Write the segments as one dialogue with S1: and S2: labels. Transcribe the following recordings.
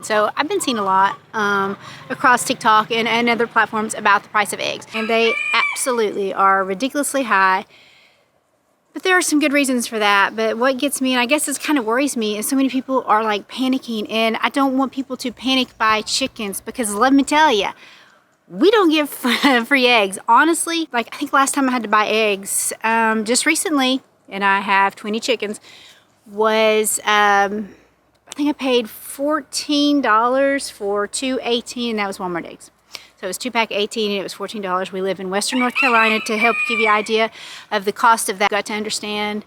S1: So I've been seeing a lot across TikTok and other platforms about the price of eggs. And they absolutely are ridiculously high. But there are some good reasons for that. But what gets me, and I guess this kind of worries me, is so many people are like panicking. And I don't want people to panic buy chickens, because let me tell you, we don't give free eggs. Honestly, like I think last time I had to buy eggs, just recently, and I have 20 chickens, was, I think I paid $14 for 2 18, and that was Walmart eggs. So it was 2-pack 18 and it was $14. We live in Western North Carolina. To help give you an idea of the cost of that, you've got to understand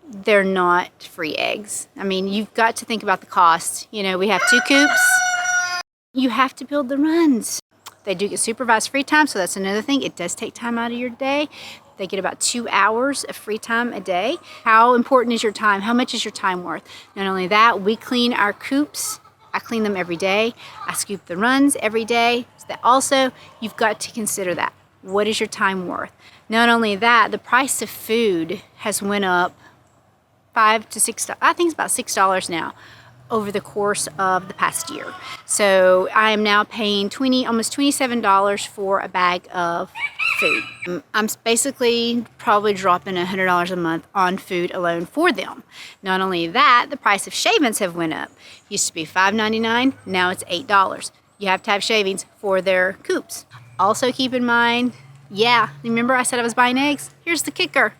S1: they're not free eggs. I mean, you've got to think about the cost. You know, we have 2 coops. You have to build the runs. They do get supervised free time, so that's another thing. It does take time out of your day. They get about 2 hours of free time a day. How important is your time? How much is your time worth? Not only that, we clean our coops. I clean them every day. I scoop the runs every day. So that also, you've got to consider that. What is your time worth? Not only that, the price of food has went up $5 to $6. I think it's about $6 now over the course of the past year. So I am now paying almost $27 for a bag of food. I'm basically probably dropping $100 a month on food alone for them. Not only that, the price of shavings have went up. Used to be $5.99, now it's $8. You have to have shavings for their coops. Also keep in mind, remember I said I was buying eggs? Here's the kicker.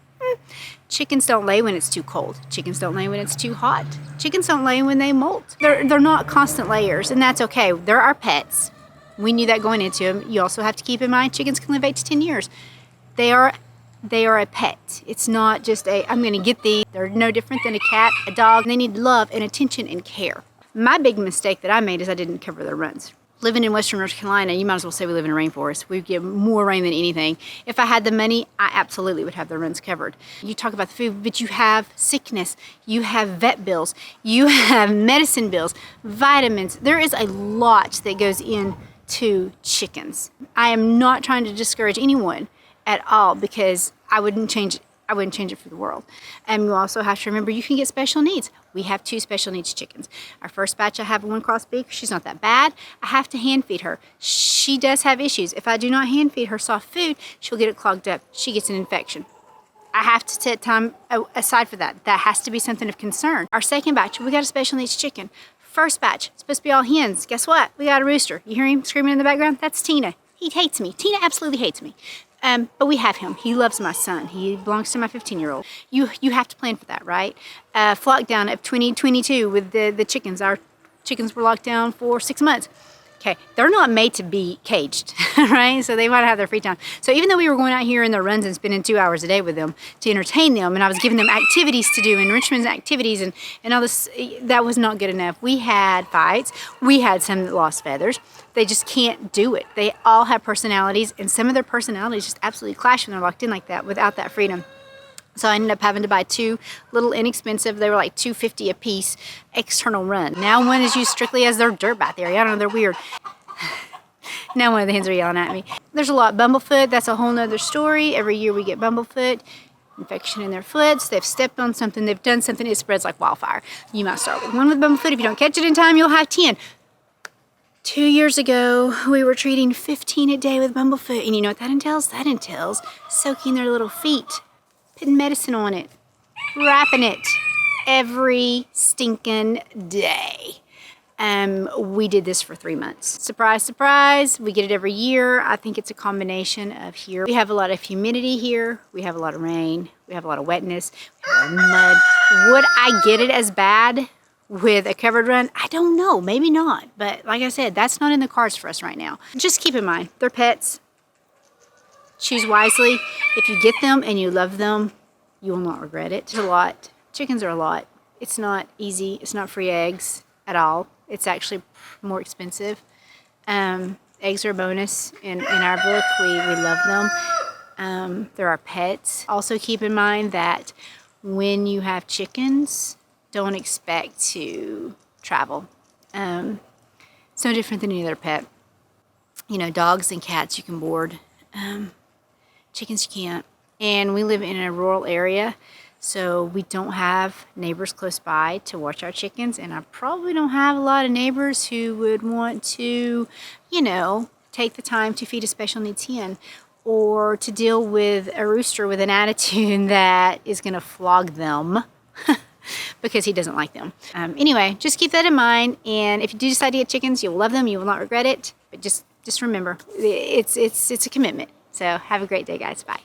S1: Chickens don't lay when it's too cold. Chickens don't lay when it's too hot. Chickens don't lay when they molt. They're not constant layers, and that's okay. They're our pets. We knew that going into them. You also have to keep in mind chickens can live 8 to 10 years. They are a pet. It's not just I'm going to get these. They're no different than a cat, a dog. They need love and attention and care. My big mistake that I made is I didn't cover their runs. Living in Western North Carolina, you might as well say we live in a rainforest. We get more rain than anything. If I had the money, I absolutely would have the runs covered. You talk about the food, but you have sickness, you have vet bills, you have medicine bills, vitamins. There is a lot that goes into chickens. I am not trying to discourage anyone at all, because I wouldn't change it for the world. And you also have to remember you can get special needs. We have 2 special needs chickens. Our first batch, I have 1 cross beak. She's not that bad. I have to hand feed her. She does have issues. If I do not hand feed her soft food, she'll get it clogged up. She gets an infection. I have to set time aside for that. That has to be something of concern. Our second batch, we got a special needs chicken. First batch, supposed to be all hens. Guess what? We got a rooster. You hear him screaming in the background? That's Tina. He hates me. Tina absolutely hates me. But we have him. He loves my son. He belongs to my 15-year-old. You have to plan for that, right? Flock down of 2022 with the chickens. Our chickens were locked down for 6 months. Okay, they're not made to be caged, right? So they want to have their free time. So even though we were going out here in their runs and spending 2 hours a day with them to entertain them, and I was giving them activities to do, enrichment activities, and all this, that was not good enough. We had fights. We had some that lost feathers. They just can't do it. They all have personalities, and some of their personalities just absolutely clash when they're locked in like that without that freedom. So I ended up having to buy 2 little inexpensive, they were like $2.50 a piece, external run. Now one is used strictly as their dirt bath area. I don't know, they're weird. Now one of the hens are yelling at me. There's a lot. Bumblefoot, that's a whole nother story. Every year we get bumblefoot, infection in their foots. They've stepped on something, they've done something, it spreads like wildfire. You might start with 1 with bumblefoot. If you don't catch it in time, you'll have 10. 2 years ago, we were treating 15 a day with bumblefoot. And you know what that entails? That entails soaking their little feet, putting medicine on it, wrapping it every stinking day. We did this for 3 months. Surprise, surprise, we get it every year. I think it's a combination of here. We have a lot of humidity here. We have a lot of rain. We have a lot of wetness. We have a lot of mud. Would I get it as bad with a covered run? I don't know, maybe not. But like I said, that's not in the cards for us right now. Just keep in mind, they're pets. Choose wisely. If you get them and you love them, you will not regret it. It's a lot. Chickens are a lot. It's not easy. It's not free eggs at all. It's actually more expensive. Eggs are a bonus in our book. We love them. They're our pets. Also keep in mind that when you have chickens, don't expect to travel. It's no different than any other pet. You know, dogs and cats you can board. Chickens you can't. And we live in a rural area, So we don't have neighbors close by to watch our chickens, and I probably don't have a lot of neighbors who would want to, you know, take the time to feed a special needs hen or to deal with a rooster with an attitude that is going to flog them because he doesn't like them. Anyway, just keep that in mind, and if you do decide to get chickens, you'll love them, you will not regret it, but just remember, it's a commitment. So have a great day, guys. Bye.